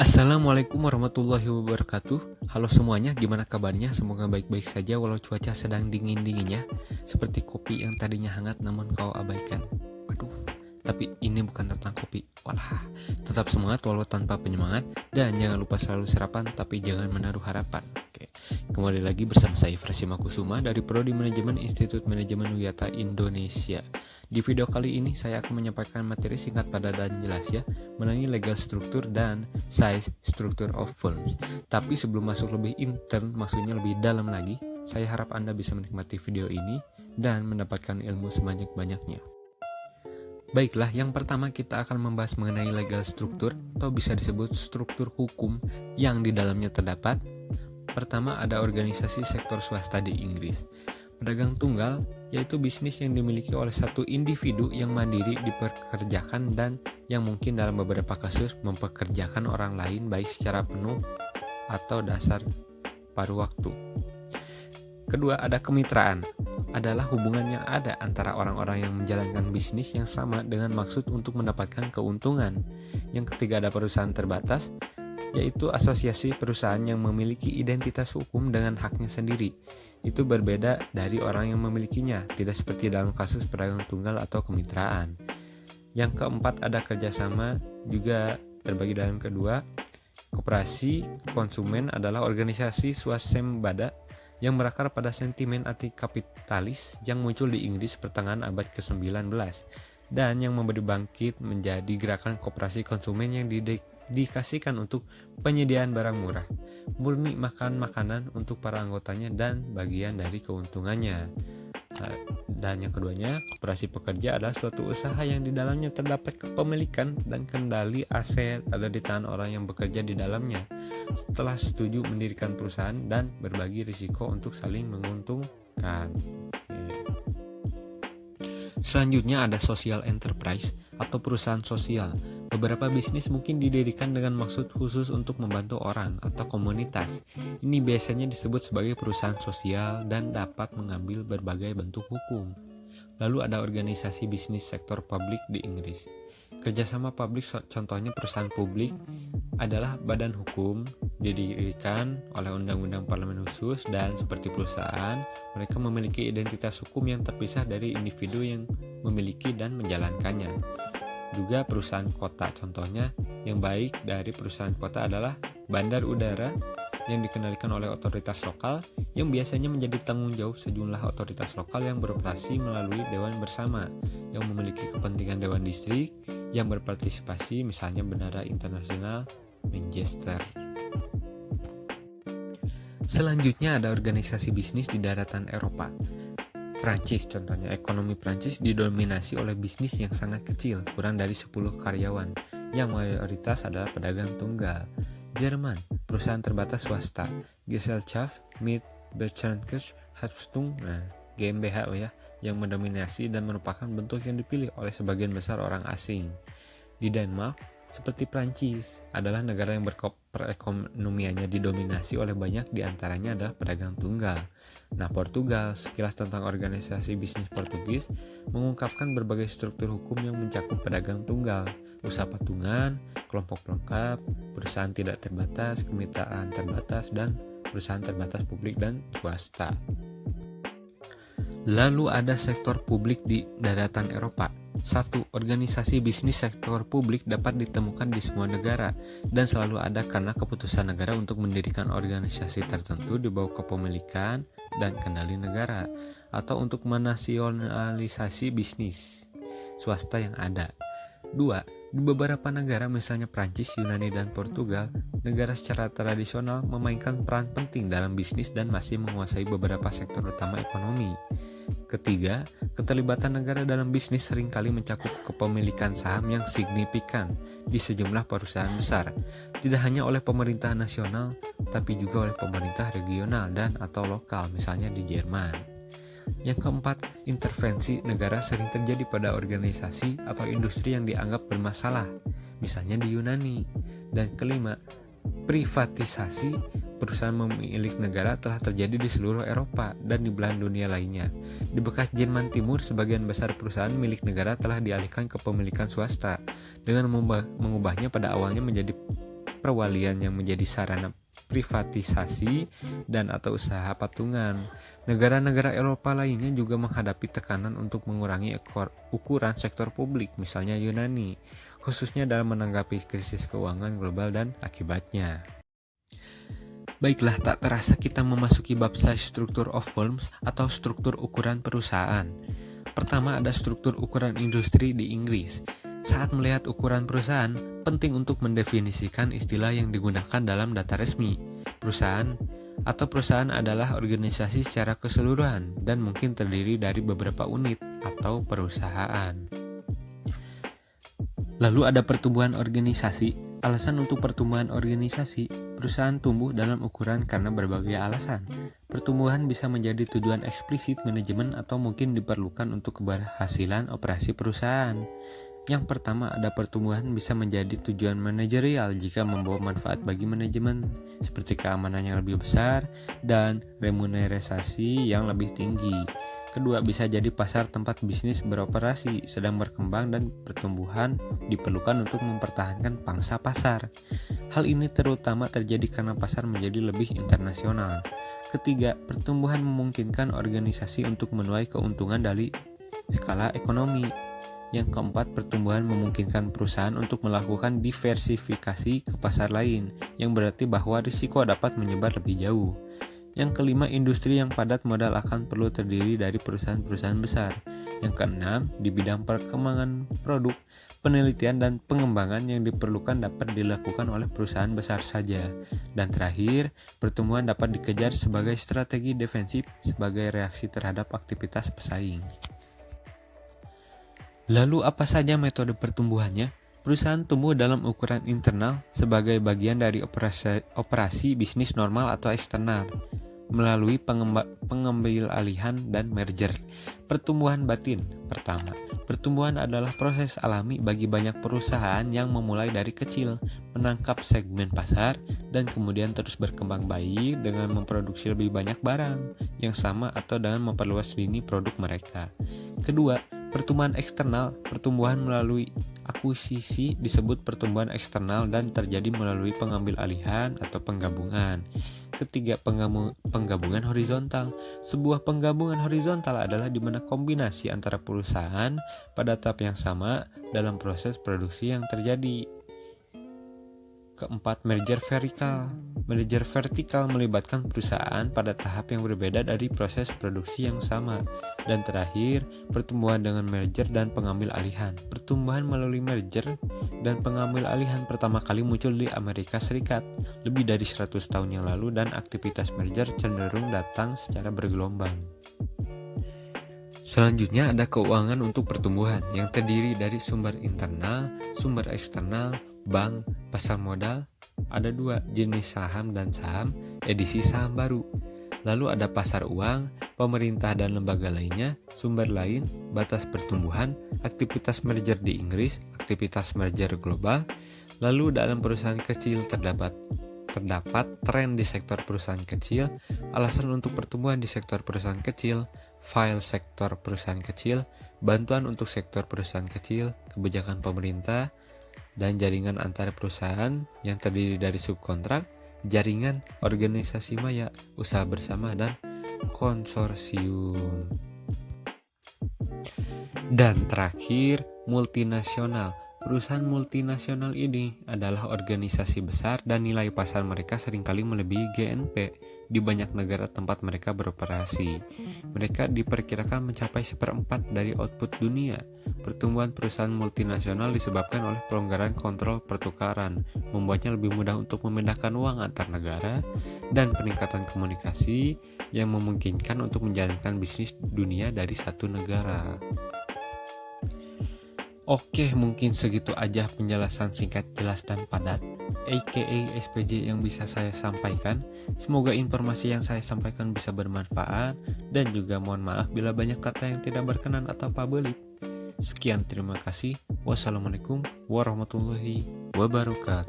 Assalamualaikum warahmatullahi wabarakatuh. Halo semuanya, gimana kabarnya? Semoga baik-baik saja walau cuaca sedang dingin-dinginnya. Seperti kopi yang tadinya hangat namun kau abaikan. Waduh, tapi ini bukan tentang kopi. Walah, tetap semangat walau tanpa penyemangat. Dan jangan lupa selalu sarapan tapi jangan menaruh harapan. Oke. Kembali lagi bersama saya Frasima Kusuma dari Prodi Manajemen Institut Manajemen Wiyata Indonesia. Di video kali ini saya akan menyampaikan materi singkat padat dan jelas ya mengenai legal struktur dan size structure of firms. Tapi sebelum masuk lebih intern, maksudnya lebih dalam lagi, saya harap Anda bisa menikmati video ini dan mendapatkan ilmu sebanyak-banyaknya. Baiklah, yang pertama kita akan membahas mengenai legal struktur atau bisa disebut struktur hukum yang di dalamnya terdapat. Pertama ada organisasi sektor swasta di Inggris. Pedagang tunggal yaitu bisnis yang dimiliki oleh satu individu yang mandiri dipekerjakan dan yang mungkin dalam beberapa kasus mempekerjakan orang lain baik secara penuh atau dasar paruh waktu. Kedua ada kemitraan, adalah hubungan yang ada antara orang-orang yang menjalankan bisnis yang sama dengan maksud untuk mendapatkan keuntungan. Yang ketiga ada perusahaan terbatas, yaitu asosiasi perusahaan yang memiliki identitas hukum dengan haknya sendiri. Itu berbeda dari orang yang memilikinya, tidak seperti dalam kasus pedagang tunggal atau kemitraan. Yang keempat ada kerjasama, juga terbagi dalam kedua. Koperasi konsumen adalah organisasi swasembada yang berakar pada sentimen anti-kapitalis yang muncul di Inggris pertengahan abad ke-19 dan yang memberi bangkit menjadi gerakan koperasi konsumen yang dikasihkan untuk penyediaan barang murah, murni makanan untuk para anggotanya dan bagian dari keuntungannya. Dan yang keduanya, koperasi pekerja adalah suatu usaha yang di dalamnya terdapat kepemilikan dan kendali aset ada di tangan orang yang bekerja di dalamnya setelah setuju mendirikan perusahaan dan berbagi risiko untuk saling menguntungkan. Selanjutnya ada social enterprise atau perusahaan sosial. Beberapa bisnis mungkin didirikan dengan maksud khusus untuk membantu orang atau komunitas. Ini biasanya disebut sebagai perusahaan sosial dan dapat mengambil berbagai bentuk hukum. Lalu ada organisasi bisnis sektor publik di Inggris. Kerjasama publik, contohnya perusahaan publik, adalah badan hukum, didirikan oleh undang-undang parlemen khusus dan seperti perusahaan, mereka memiliki identitas hukum yang terpisah dari individu yang memiliki dan menjalankannya. Juga perusahaan kota, contohnya yang baik dari perusahaan kota adalah bandar udara yang dikendalikan oleh otoritas lokal yang biasanya menjadi tanggung jawab sejumlah otoritas lokal yang beroperasi melalui dewan bersama yang memiliki kepentingan dewan distrik yang berpartisipasi, misalnya Bandara Internasional Manchester. Selanjutnya ada organisasi bisnis di daratan Eropa. Prancis contohnya, ekonomi Prancis didominasi oleh bisnis yang sangat kecil, kurang dari 10 karyawan, yang mayoritas adalah pedagang tunggal. Jerman, perusahaan terbatas swasta, Gesellschaft mit Beschränkter Haftung, GmbH yang mendominasi dan merupakan bentuk yang dipilih oleh sebagian besar orang asing. Di Denmark, seperti Prancis, adalah negara yang perekonomiannya didominasi oleh banyak diantaranya adalah pedagang tunggal. Portugal, sekilas tentang organisasi bisnis Portugis, mengungkapkan berbagai struktur hukum yang mencakup pedagang tunggal, usaha patungan, kelompok pelengkap, perusahaan tidak terbatas, kemitraan terbatas, dan perusahaan terbatas publik dan swasta. Lalu ada sektor publik di daratan Eropa. 1. Organisasi bisnis sektor publik dapat ditemukan di semua negara dan selalu ada karena keputusan negara untuk mendirikan organisasi tertentu di bawah kepemilikan dan kendali negara atau untuk menasionalisasi bisnis swasta yang ada. 2. Di beberapa negara misalnya Prancis, Yunani, dan Portugal, negara secara tradisional memainkan peran penting dalam bisnis dan masih menguasai beberapa sektor utama ekonomi. Ketiga, keterlibatan negara dalam bisnis seringkali mencakup kepemilikan saham yang signifikan di sejumlah perusahaan besar, tidak hanya oleh pemerintah nasional, tapi juga oleh pemerintah regional dan atau lokal, misalnya di Jerman. Yang keempat, intervensi negara sering terjadi pada organisasi atau industri yang dianggap bermasalah, misalnya di Yunani. Dan kelima, privatisasi perusahaan milik negara telah terjadi di seluruh Eropa dan di belahan dunia lainnya. Di bekas Jerman Timur, sebagian besar perusahaan milik negara telah dialihkan ke pemilikan swasta dengan mengubahnya pada awalnya menjadi perwalian yang menjadi sarana privatisasi dan atau usaha patungan. Negara-negara Eropa lainnya juga menghadapi tekanan untuk mengurangi ukuran sektor publik, misalnya Yunani, khususnya dalam menanggapi krisis keuangan global dan akibatnya. Baiklah, tak terasa kita memasuki bab struktur of firms atau struktur ukuran perusahaan. Pertama ada struktur ukuran industri di Inggris. Saat melihat ukuran perusahaan, penting untuk mendefinisikan istilah yang digunakan dalam data resmi. Perusahaan adalah organisasi secara keseluruhan dan mungkin terdiri dari beberapa unit atau perusahaan. Lalu ada pertumbuhan organisasi. Alasan untuk pertumbuhan organisasi, perusahaan tumbuh dalam ukuran karena berbagai alasan. Pertumbuhan bisa menjadi tujuan eksplisit manajemen atau mungkin diperlukan untuk keberhasilan operasi perusahaan. Yang pertama ada pertumbuhan bisa menjadi tujuan manajerial jika membawa manfaat bagi manajemen, seperti keamanan yang lebih besar dan remunerasi yang lebih tinggi. Kedua, bisa jadi pasar tempat bisnis beroperasi sedang berkembang dan pertumbuhan diperlukan untuk mempertahankan pangsa pasar. Hal ini terutama terjadi karena pasar menjadi lebih internasional. Ketiga, pertumbuhan memungkinkan organisasi untuk menuai keuntungan dari skala ekonomi. Yang keempat, pertumbuhan memungkinkan perusahaan untuk melakukan diversifikasi ke pasar lain, yang berarti bahwa risiko dapat menyebar lebih jauh. Yang kelima, industri yang padat modal akan perlu terdiri dari perusahaan-perusahaan besar. Yang keenam, di bidang perkembangan produk, penelitian dan pengembangan yang diperlukan dapat dilakukan oleh perusahaan besar saja. Dan terakhir, pertumbuhan dapat dikejar sebagai strategi defensif sebagai reaksi terhadap aktivitas pesaing. Lalu apa saja metode pertumbuhannya? Perusahaan tumbuh dalam ukuran internal sebagai bagian dari operasi bisnis normal atau eksternal melalui pengambil alihan dan merger. Pertumbuhan batin. Pertama, pertumbuhan adalah proses alami bagi banyak perusahaan yang memulai dari kecil, menangkap segmen pasar, dan kemudian terus berkembang baik dengan memproduksi lebih banyak barang yang sama atau dengan memperluas lini produk mereka. Kedua, pertumbuhan eksternal. Pertumbuhan melalui akuisisi disebut pertumbuhan eksternal dan terjadi melalui pengambil alihan atau penggabungan. Ketiga, penggabungan horizontal. Sebuah penggabungan horizontal adalah di mana kombinasi antara perusahaan pada tahap yang sama dalam proses produksi yang terjadi. Keempat, merger vertikal. Merger vertikal melibatkan perusahaan pada tahap yang berbeda dari proses produksi yang sama. Dan terakhir, pertumbuhan dengan merger dan pengambil alihan. Pertumbuhan melalui merger dan pengambil alihan pertama kali muncul di Amerika Serikat lebih dari 100 tahun yang lalu dan aktivitas merger cenderung datang secara bergelombang. Selanjutnya ada keuangan untuk pertumbuhan yang terdiri dari sumber internal, sumber eksternal, bank, pasar modal. Ada dua jenis saham dan saham, edisi saham baru. Lalu ada pasar uang, pemerintah dan lembaga lainnya, sumber lain, batas pertumbuhan, aktivitas merger di Inggris, aktivitas merger global. Lalu dalam perusahaan kecil terdapat tren di sektor perusahaan kecil, alasan untuk pertumbuhan di sektor perusahaan kecil, file sektor perusahaan kecil, bantuan untuk sektor perusahaan kecil, kebijakan pemerintah, dan jaringan antar perusahaan yang terdiri dari subkontrak, jaringan, organisasi maya, usaha bersama, dan konsorsium. Dan terakhir, multinasional. Perusahaan multinasional ini adalah organisasi besar dan nilai pasar mereka seringkali melebihi GNP di banyak negara tempat mereka beroperasi. Mereka diperkirakan mencapai 1/4 dari output dunia. Pertumbuhan perusahaan multinasional disebabkan oleh pelonggaran kontrol pertukaran, membuatnya lebih mudah untuk memindahkan uang antar negara, dan peningkatan komunikasi yang memungkinkan untuk menjalankan bisnis dunia dari satu negara. Oke, mungkin segitu aja penjelasan singkat, jelas, dan padat aka SPJ yang bisa saya sampaikan. Semoga informasi yang saya sampaikan bisa bermanfaat, dan juga mohon maaf bila banyak kata yang tidak berkenan atau pabelit. Sekian, terima kasih. Wassalamualaikum warahmatullahi wabarakatuh.